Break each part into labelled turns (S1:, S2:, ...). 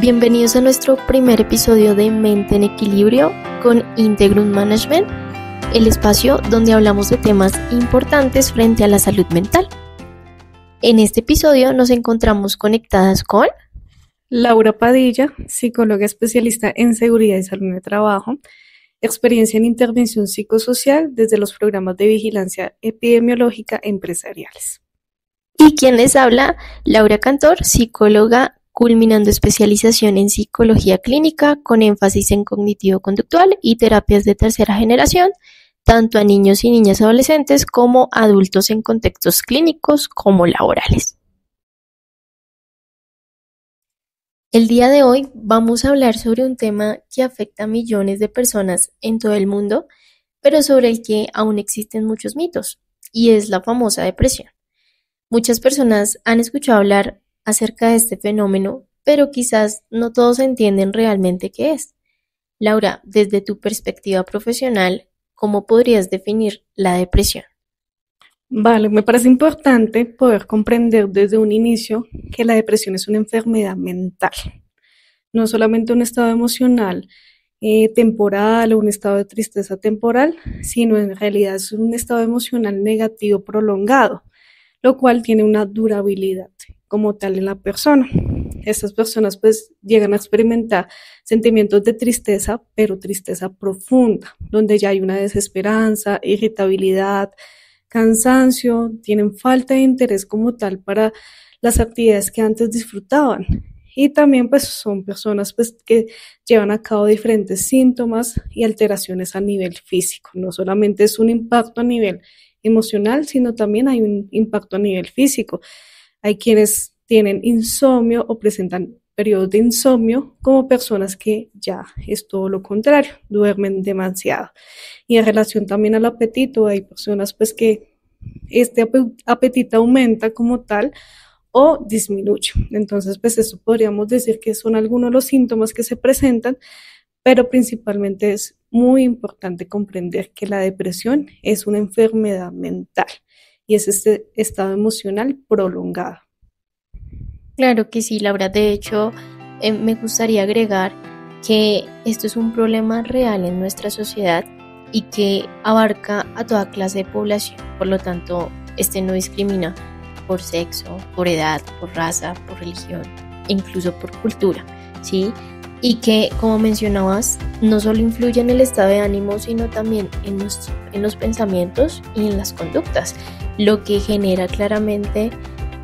S1: Bienvenidos a nuestro primer episodio de Mente en Equilibrio con Integrum Management, el espacio donde hablamos de temas importantes frente a la salud mental. En este episodio nos encontramos conectadas con
S2: Laura Padilla, psicóloga especialista en seguridad y salud de trabajo, experiencia en intervención psicosocial desde los programas de vigilancia epidemiológica empresariales.
S1: Y quien les habla, Laura Cantor, psicóloga culminando especialización en psicología clínica con énfasis en cognitivo-conductual y terapias de tercera generación, tanto a niños y niñas adolescentes como adultos en contextos clínicos como laborales. El día de hoy vamos a hablar sobre un tema que afecta a millones de personas en todo el mundo, pero sobre el que aún existen muchos mitos, y es la famosa depresión. Muchas personas han escuchado hablar acerca de este fenómeno, pero quizás no todos entienden realmente qué es. Laura, desde tu perspectiva profesional, ¿cómo podrías definir la depresión?
S2: Vale, me parece importante poder comprender desde un inicio que la depresión es una enfermedad mental, no solamente un estado emocional temporal o un estado de tristeza temporal, sino en realidad es un estado emocional negativo prolongado, lo cual tiene una durabilidad como tal en la persona. Estas personas pues llegan a experimentar sentimientos de tristeza, pero tristeza profunda, donde ya hay una desesperanza, irritabilidad, cansancio, tienen falta de interés como tal para las actividades que antes disfrutaban. Y también pues son personas pues que llevan a cabo diferentes síntomas y alteraciones a nivel físico. No solamente es un impacto a nivel emocional, sino también hay un impacto a nivel físico. Hay quienes tienen insomnio o presentan periodos de insomnio, como personas que ya es todo lo contrario, duermen demasiado. Y en relación también al apetito, hay personas pues que este apetito aumenta como tal o disminuye. Entonces pues eso podríamos decir que son algunos de los síntomas que se presentan, pero principalmente es muy importante comprender que la depresión es una enfermedad mental y es este estado emocional prolongado.
S1: Claro que sí, Laura. De hecho, me gustaría agregar que esto es un problema real en nuestra sociedad y que abarca a toda clase de población. Por lo tanto, este no discrimina por sexo, por edad, por raza, por religión e incluso por cultura, ¿sí? Y que, como mencionabas, no solo influye en el estado de ánimo, sino también en los pensamientos y en las conductas, lo que genera claramente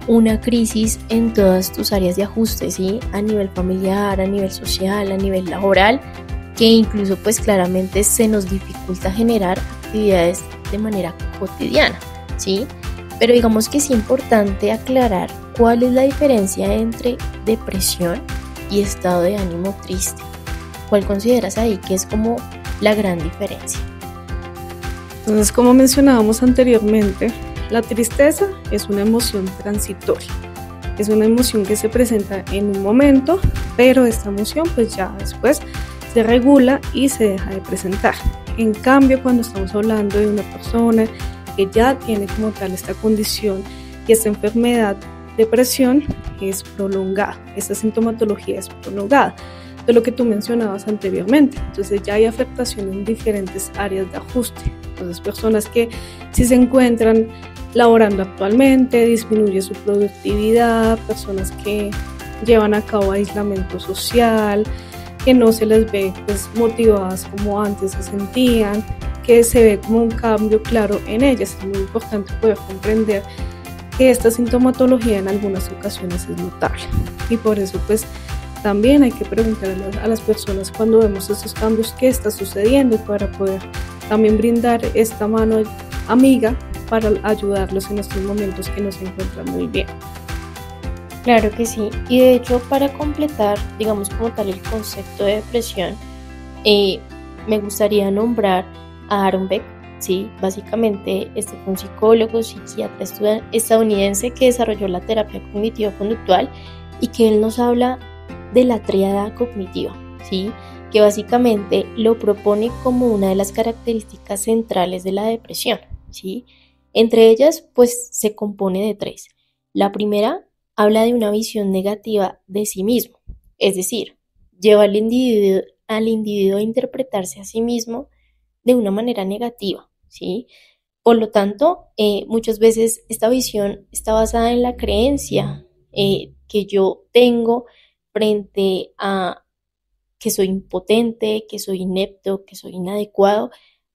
S1: una crisis en todas tus áreas de ajuste, ¿sí? A nivel familiar, a nivel social, a nivel laboral, que incluso pues claramente se nos dificulta generar actividades de manera cotidiana, ¿sí? Pero digamos que es importante aclarar cuál es la diferencia entre depresión y estado de ánimo triste. ¿Cuál consideras ahí que es como la gran diferencia?
S2: Entonces, como mencionábamos anteriormente, la tristeza es una emoción transitoria. Es una emoción que se presenta en un momento, pero esta emoción pues ya después se regula y se deja de presentar. En cambio, cuando estamos hablando de una persona que ya tiene como tal esta condición y esta enfermedad, depresión, es prolongada. Esta sintomatología es prolongada, de lo que tú mencionabas anteriormente. Entonces ya hay afectación en diferentes áreas de ajuste. Entonces personas que si se encuentran laborando actualmente, disminuye su productividad, personas que llevan a cabo aislamiento social, que no se les ve pues motivadas como antes se sentían, que se ve como un cambio claro en ellas. Es muy importante poder comprender que esta sintomatología en algunas ocasiones es notable y por eso pues también hay que preguntar a las personas cuando vemos estos cambios qué está sucediendo para poder también brindar esta mano amiga para ayudarlos en estos momentos que no se encuentran muy bien.
S1: Claro que sí, y de hecho para completar, digamos como tal el concepto de depresión, me gustaría nombrar a Aaron Beck, ¿sí? Básicamente este fue un psicólogo, psiquiatra estadounidense que desarrolló la terapia cognitivo-conductual y que él nos habla de la tríada cognitiva, ¿sí? Que básicamente lo propone como una de las características centrales de la depresión, ¿sí? Entre ellas, pues se compone de tres. La primera habla de una visión negativa de sí mismo, Es decir, lleva al individuo a interpretarse a sí mismo de una manera negativa, ¿sí? Por lo tanto, muchas veces esta visión está basada en la creencia que yo tengo frente a que soy impotente, que soy inepto, que soy inadecuado,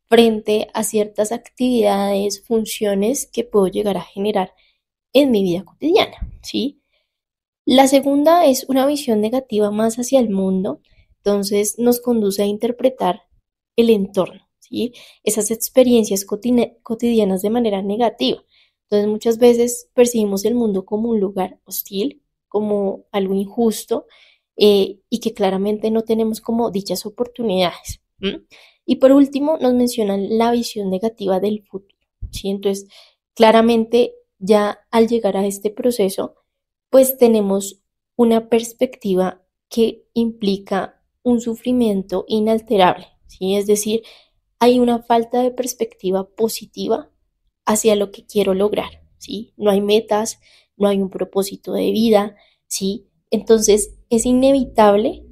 S1: frente a ciertas actividades, funciones que puedo llegar a generar en mi vida cotidiana, ¿sí? La segunda es una visión negativa más hacia el mundo, entonces nos conduce a interpretar el entorno, ¿sí? Esas experiencias cotidianas de manera negativa. Entonces muchas veces percibimos el mundo como un lugar hostil, como algo injusto y que claramente no tenemos como dichas oportunidades. ¿M? Y por último nos mencionan la visión negativa del futuro, ¿sí? Entonces claramente ya al llegar a este proceso, pues tenemos una perspectiva que implica un sufrimiento inalterable, ¿sí? Es decir, hay una falta de perspectiva positiva hacia lo que quiero lograr, ¿sí? No hay metas, no hay un propósito de vida, ¿sí? Entonces es inevitable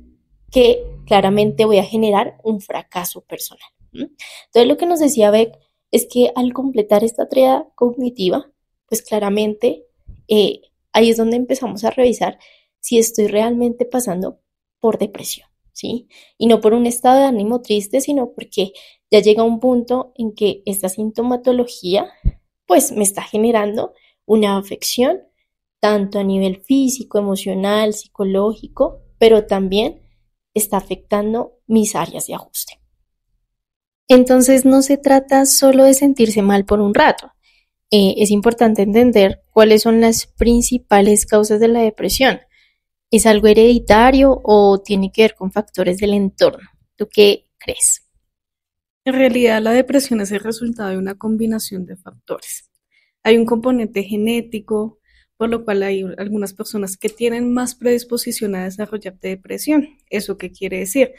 S1: que claramente voy a generar un fracaso personal. ¿M? Entonces lo que nos decía Beck es que al completar esta tarea cognitiva, pues claramente eh, ahí es donde empezamos a revisar si estoy realmente pasando por depresión, ¿sí? Y no por un estado de ánimo triste, sino porque ya llega un punto en que esta sintomatología pues me está generando una afección tanto a nivel físico, emocional, psicológico, pero también está afectando mis áreas de ajuste. Entonces no se trata solo de sentirse mal por un rato. Es importante entender cuáles son las principales causas de la depresión. ¿Es algo hereditario o tiene que ver con factores del entorno? ¿Tú qué crees?
S2: En realidad, la depresión es el resultado de una combinación de factores. Hay un componente genético, por lo cual hay algunas personas que tienen más predisposición a desarrollar depresión. ¿Eso qué quiere decir?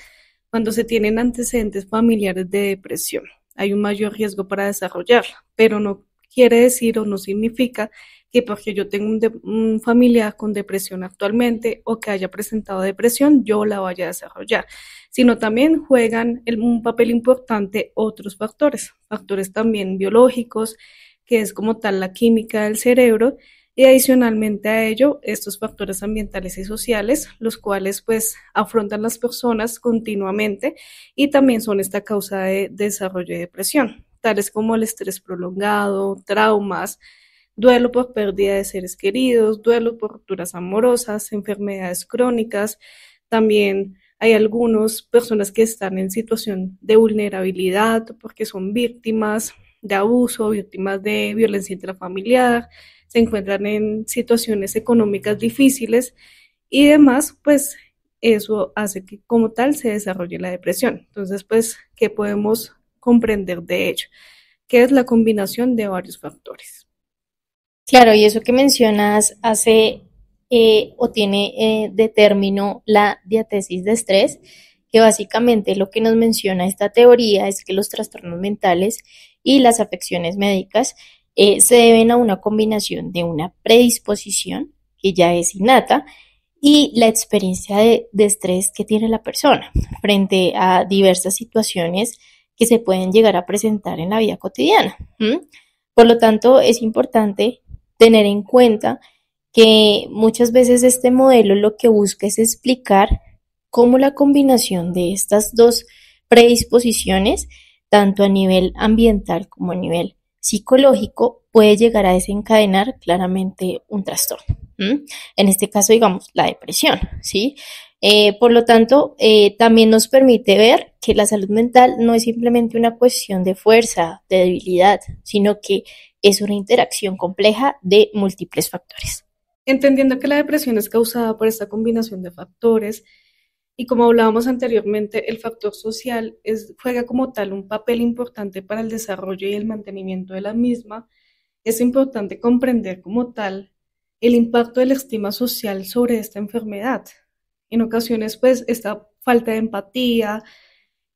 S2: Cuando se tienen antecedentes familiares de depresión, hay un mayor riesgo para desarrollarla, pero no quiere decir o no significa que porque yo tengo un familiar con depresión actualmente o que haya presentado depresión, yo la vaya a desarrollar, sino también juegan un papel importante otros factores, factores también biológicos, que es como tal la química del cerebro, y adicionalmente a ello, estos factores ambientales y sociales, los cuales pues afrontan las personas continuamente y también son esta causa de desarrollo de depresión, tales como el estrés prolongado, traumas, duelo por pérdida de seres queridos, duelo por rupturas amorosas, enfermedades crónicas. También hay algunas personas que están en situación de vulnerabilidad porque son víctimas de abuso, víctimas de violencia intrafamiliar, se encuentran en situaciones económicas difíciles y demás, pues eso hace que como tal se desarrolle la depresión. Entonces, pues, ¿qué podemos comprender de ello? Que es la combinación de varios factores.
S1: Claro, y eso que mencionas hace o tiene de término la diatesis de estrés, que básicamente lo que nos menciona esta teoría es que los trastornos mentales y las afecciones médicas se deben a una combinación de una predisposición, que ya es innata, y la experiencia de estrés que tiene la persona frente a diversas situaciones que se pueden llegar a presentar en la vida cotidiana. ¿M? Por lo tanto, es importante tener en cuenta que muchas veces este modelo lo que busca es explicar cómo la combinación de estas dos predisposiciones, tanto a nivel ambiental como a nivel psicológico, puede llegar a desencadenar claramente un trastorno. ¿M? En este caso, digamos, la depresión, ¿sí? Por lo tanto, también nos permite ver que la salud mental no es simplemente una cuestión de fuerza, de debilidad, sino que es una interacción compleja de múltiples factores.
S2: Entendiendo que la depresión es causada por esta combinación de factores y como hablábamos anteriormente, el factor social juega como tal un papel importante para el desarrollo y el mantenimiento de la misma, es importante comprender como tal el impacto de la estima social sobre esta enfermedad. En ocasiones, pues, esta falta de empatía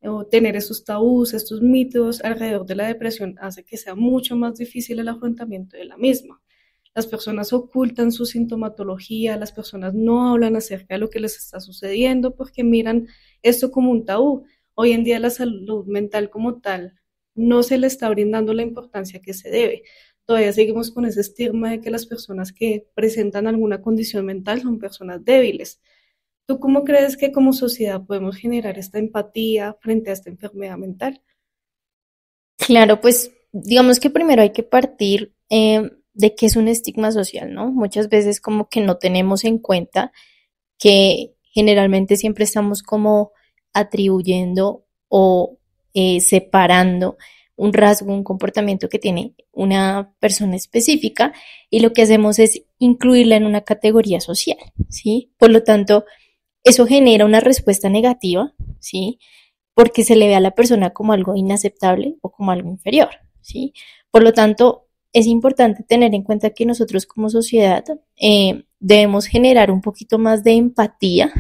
S2: o tener esos tabús, estos mitos alrededor de la depresión hace que sea mucho más difícil el afrontamiento de la misma. Las personas ocultan su sintomatología, las personas no hablan acerca de lo que les está sucediendo porque miran esto como un tabú. Hoy en día la salud mental como tal no se le está brindando la importancia que se debe. Todavía seguimos con ese estigma de que las personas que presentan alguna condición mental son personas débiles. ¿Tú cómo crees que como sociedad podemos generar esta empatía frente a esta enfermedad mental?
S1: Claro, pues digamos que primero hay que partir de que es un estigma social, ¿no? Muchas veces como que no tenemos en cuenta que generalmente siempre estamos como atribuyendo o separando un rasgo, un comportamiento que tiene una persona específica y lo que hacemos es incluirla en una categoría social, ¿sí? Por lo tanto, eso genera una respuesta negativa, ¿sí? Porque se le ve a la persona como algo inaceptable o como algo inferior, ¿sí? Por lo tanto, es importante tener en cuenta que nosotros como sociedad debemos generar un poquito más de empatía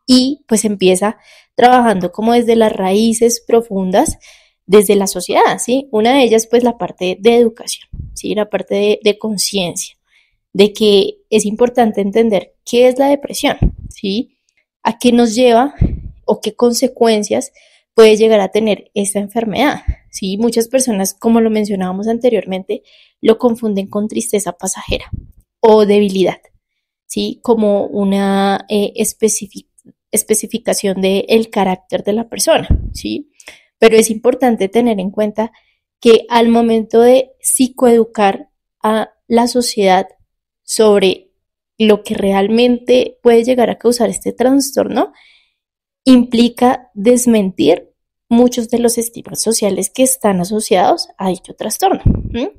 S1: y pues empieza trabajando como desde las raíces profundas, desde la sociedad, ¿sí? Una de ellas pues la parte de educación, ¿sí? La parte de conciencia, de que es importante entender qué es la depresión, ¿sí? A qué nos lleva o qué consecuencias puede llegar a tener esta enfermedad. ¿Sí? Muchas personas, como lo mencionábamos anteriormente, lo confunden con tristeza pasajera o debilidad, ¿sí? Como una especificación del carácter de la persona, ¿sí? Pero es importante tener en cuenta que al momento de psicoeducar a la sociedad sobre lo que realmente puede llegar a causar este trastorno, implica desmentir muchos de los estigmas sociales que están asociados a dicho trastorno. ¿Sí?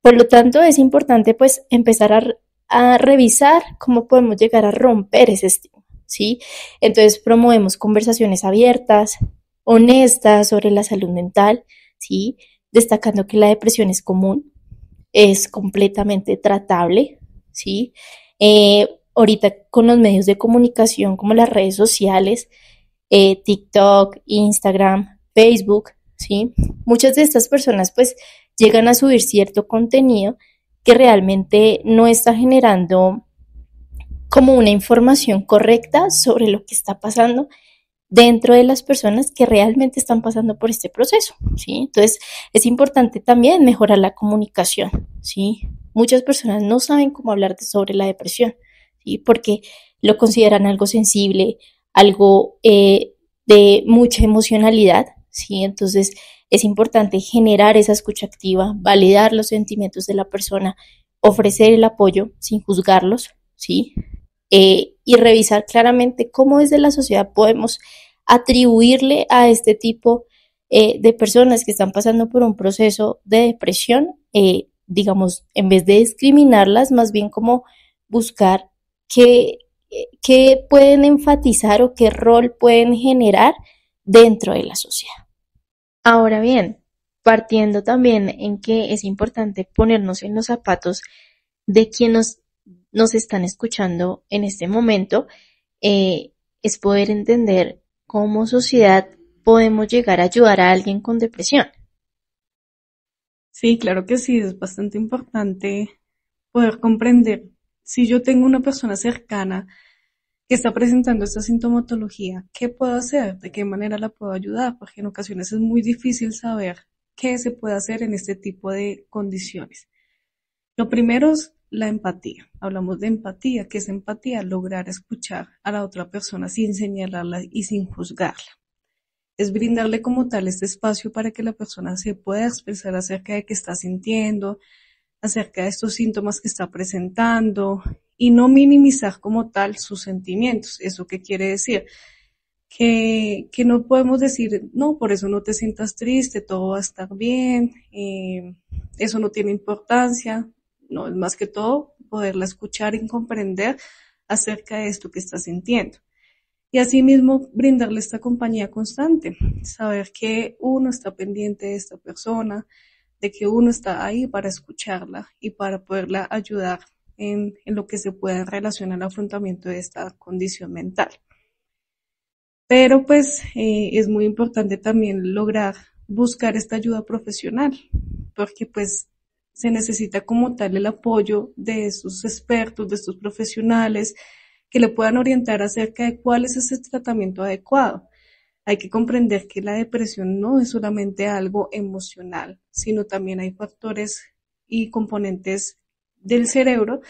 S1: Por lo tanto, es importante pues empezar a revisar cómo podemos llegar a romper ese estigma, ¿sí? Entonces promovemos conversaciones abiertas, honestas sobre la salud mental, ¿sí? Destacando que la depresión es común, es completamente tratable, ¿sí? Ahorita con los medios de comunicación como las redes sociales, TikTok, Instagram, Facebook, ¿sí? Muchas de estas personas pues llegan a subir cierto contenido que realmente no está generando como una información correcta sobre lo que está pasando dentro de las personas que realmente están pasando por este proceso, ¿sí? Entonces, es importante también mejorar la comunicación, ¿sí? Muchas personas no saben cómo hablar sobre la depresión, ¿sí? Porque lo consideran algo sensible, algo de mucha emocionalidad, ¿sí? Entonces, es importante generar esa escucha activa, validar los sentimientos de la persona, ofrecer el apoyo sin juzgarlos, ¿sí? Y revisar claramente cómo desde la sociedad podemos atribuirle a este tipo de personas que están pasando por un proceso de depresión, digamos, en vez de discriminarlas, más bien como buscar qué, qué pueden enfatizar o qué rol pueden generar dentro de la sociedad. Ahora bien, partiendo también en que es importante ponernos en los zapatos de quienes nos están escuchando en este momento, es poder entender cómo sociedad podemos llegar a ayudar a alguien con depresión.
S2: Sí, claro que sí, es bastante importante poder comprender si yo tengo una persona cercana que está presentando esta sintomatología, ¿qué puedo hacer? ¿De qué manera la puedo ayudar? Porque en ocasiones es muy difícil saber qué se puede hacer en este tipo de condiciones. Lo primero es la empatía. Hablamos de empatía. ¿Qué es empatía? Lograr escuchar a la otra persona sin señalarla y sin juzgarla. Es brindarle como tal este espacio para que la persona se pueda expresar acerca de qué está sintiendo, acerca de estos síntomas que está presentando y no minimizar como tal sus sentimientos. ¿Eso qué quiere decir? Que no podemos decir, no, por eso no te sientas triste, todo va a estar bien, eso no tiene importancia. No, es más que todo poderla escuchar y comprender acerca de esto que está sintiendo. Y asimismo brindarle esta compañía constante, saber que uno está pendiente de esta persona, de que uno está ahí para escucharla y para poderla ayudar en lo que se pueda en relación al afrontamiento de esta condición mental. Pero pues es muy importante también lograr buscar esta ayuda profesional, porque pues se necesita como tal el apoyo de estos expertos, de estos profesionales que le puedan orientar acerca de cuál es ese tratamiento adecuado. Hay que comprender que la depresión no es solamente algo emocional, sino también hay factores y componentes del cerebro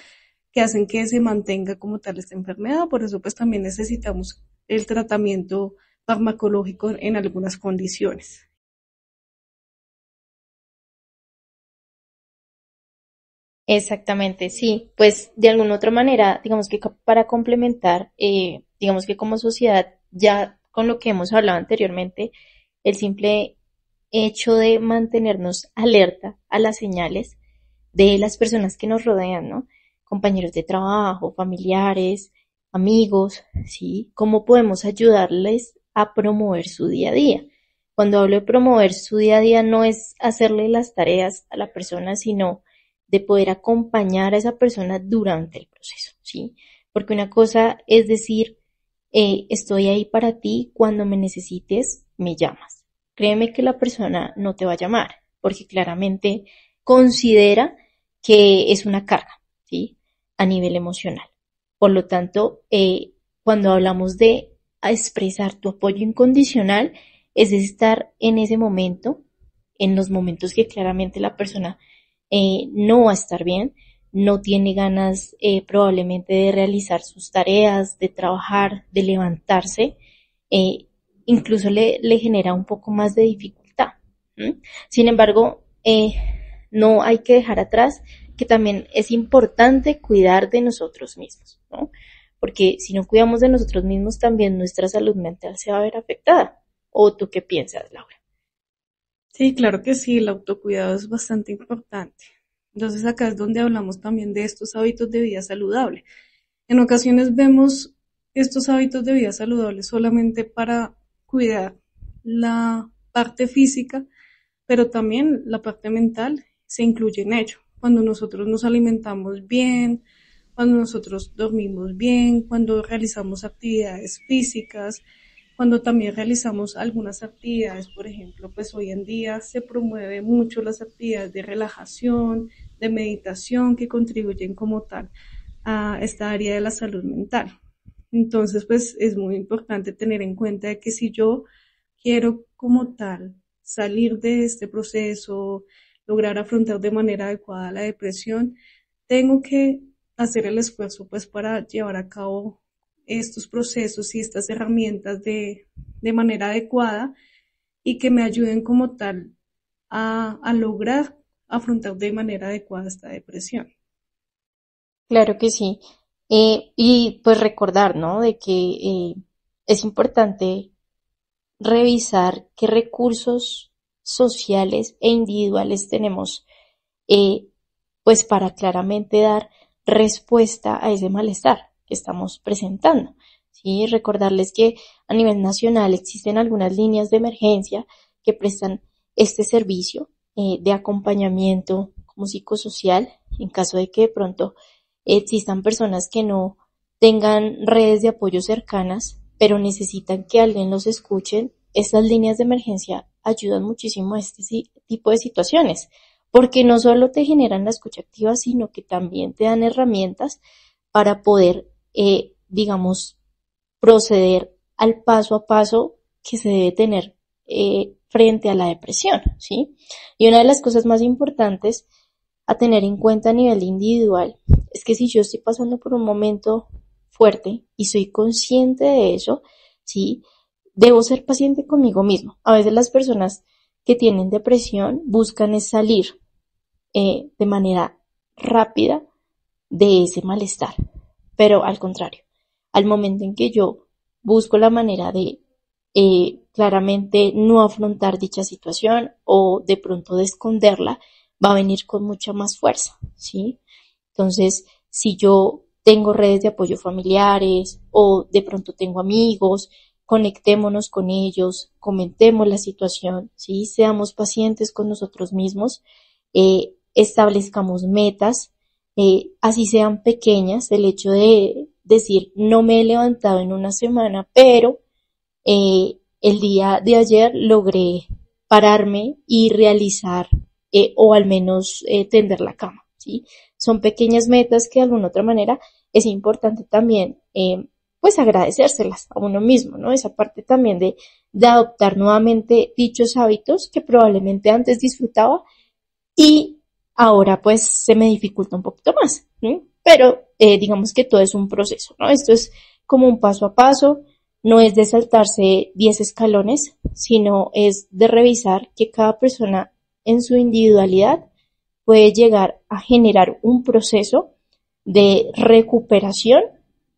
S2: que hacen que se mantenga como tal esta enfermedad. Por eso pues también necesitamos el tratamiento farmacológico en algunas condiciones.
S1: Exactamente, sí. Pues de alguna otra manera, digamos que para complementar, digamos que como sociedad, ya con lo que hemos hablado anteriormente, el simple hecho de mantenernos alerta a las señales de las personas que nos rodean, ¿no? Compañeros de trabajo, familiares, amigos, ¿sí? ¿Cómo podemos ayudarles a promover su día a día? Cuando hablo de promover su día a día no es hacerle las tareas a la persona, sino de poder acompañar a esa persona durante el proceso, ¿sí? Porque una cosa es decir, estoy ahí para ti, cuando me necesites, me llamas. Créeme que la persona no te va a llamar, porque claramente considera que es una carga, ¿sí? A nivel emocional. Por lo tanto, cuando hablamos de expresar tu apoyo incondicional, es estar en ese momento, en los momentos que claramente la persona no va a estar bien, no tiene ganas probablemente de realizar sus tareas, de trabajar, de levantarse, eh, incluso le genera un poco más de dificultad. ¿M? Sin embargo, no hay que dejar atrás que también es importante cuidar de nosotros mismos, ¿no? Porque si no cuidamos de nosotros mismos, también nuestra salud mental se va a ver afectada. ¿O tú qué piensas, Laura?
S2: Sí, claro que sí, el autocuidado es bastante importante. Entonces acá es donde hablamos también de estos hábitos de vida saludable. En ocasiones vemos estos hábitos de vida saludable solamente para cuidar la parte física, pero también la parte mental se incluye en ello. Cuando nosotros nos alimentamos bien, cuando nosotros dormimos bien, cuando realizamos actividades físicas, cuando también realizamos algunas actividades, por ejemplo, pues hoy en día se promueve mucho las actividades de relajación, de meditación que contribuyen como tal a esta área de la salud mental. Entonces, pues es muy importante tener en cuenta de que si yo quiero como tal salir de este proceso, lograr afrontar de manera adecuada la depresión, tengo que hacer el esfuerzo pues para llevar a cabo estos procesos y estas herramientas de manera adecuada y que me ayuden como tal a lograr afrontar de manera adecuada esta depresión.
S1: Claro que sí. Y pues recordar, ¿no? De que es importante revisar qué recursos sociales e individuales tenemos, eh, pues para claramente dar respuesta a ese malestar que estamos presentando. ¿Sí? Recordarles que a nivel nacional existen algunas líneas de emergencia que prestan este servicio de acompañamiento como psicosocial en caso de que de pronto existan personas que no tengan redes de apoyo cercanas, pero necesitan que alguien los escuche. Estas líneas de emergencia ayudan muchísimo a este tipo de situaciones, porque no solo te generan la escucha activa, sino que también te dan herramientas para poder, digamos, proceder al paso a paso que se debe tener frente a la depresión, ¿sí? Y una de las cosas más importantes a tener en cuenta a nivel individual es que si yo estoy pasando por un momento fuerte y soy consciente de eso, ¿sí? Debo ser paciente conmigo mismo. A veces las personas que tienen depresión buscan es salir de manera rápida de ese malestar, pero al contrario, al momento en que yo busco la manera de claramente no afrontar dicha situación o de pronto de esconderla, va a venir con mucha más fuerza, ¿sí? Entonces, si yo tengo redes de apoyo familiares o de pronto tengo amigos, conectémonos con ellos, comentemos la situación, ¿sí? Seamos pacientes con nosotros mismos, establezcamos metas, así sean pequeñas, el hecho de decir, no me he levantado en una semana, pero el día de ayer logré pararme y realizar o al menos tender la cama, ¿sí? Son pequeñas metas que de alguna otra manera es importante también pues agradecérselas a uno mismo, ¿no? Esa parte también de adoptar nuevamente dichos hábitos que probablemente antes disfrutaba y ahora pues se me dificulta un poquito más, ¿sí? Pero digamos que todo es un proceso, ¿no? Esto es como un paso a paso, no es de saltarse 10 escalones, sino es de revisar que cada persona en su individualidad puede llegar a generar un proceso de recuperación,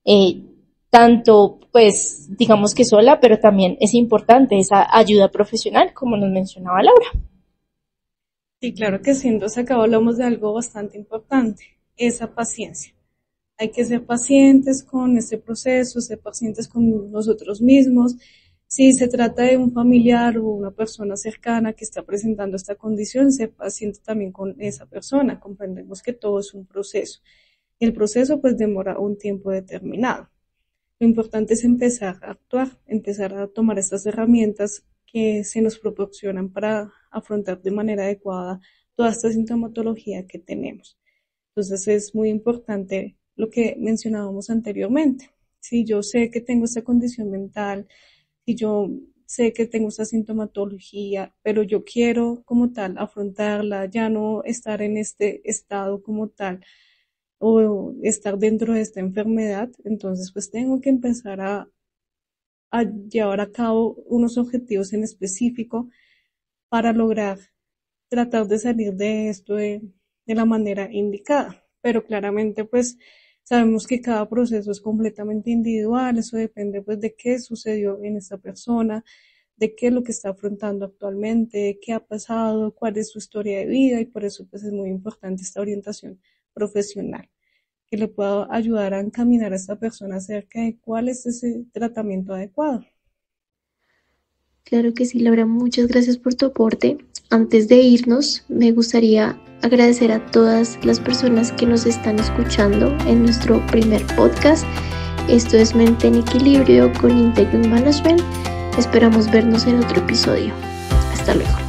S1: eh, tanto pues digamos que sola, pero también es importante esa ayuda profesional, como nos mencionaba Laura.
S2: Sí, claro que sí. Entonces acá hablamos de algo bastante importante, esa paciencia. Hay que ser pacientes con este proceso, ser pacientes con nosotros mismos. Si se trata de un familiar o una persona cercana que está presentando esta condición, ser paciente también con esa persona. Comprendemos que todo es un proceso. El proceso pues demora un tiempo determinado. Lo importante es empezar a actuar, empezar a tomar estas herramientas que se nos proporcionan para afrontar de manera adecuada toda esta sintomatología que tenemos. Entonces es muy importante lo que mencionábamos anteriormente. Si yo sé que tengo esta condición mental, si yo sé que tengo esta sintomatología, pero yo quiero como tal afrontarla, ya no estar en este estado como tal o estar dentro de esta enfermedad, entonces pues tengo que empezar a llevar a cabo unos objetivos en específico para lograr tratar de salir de esto de la manera indicada. Pero claramente pues sabemos que cada proceso es completamente individual, eso depende pues de qué sucedió en esta persona, de qué es lo que está afrontando actualmente, qué ha pasado, cuál es su historia de vida y por eso pues es muy importante esta orientación profesional que le pueda ayudar a encaminar a esta persona acerca de cuál es ese tratamiento adecuado.
S1: Claro que sí, Laura, muchas gracias por tu aporte. Antes de irnos, me gustaría agradecer a todas las personas que nos están escuchando en nuestro primer podcast. Esto es Mente en Equilibrio con Integrity Management. Esperamos vernos en otro episodio. Hasta luego.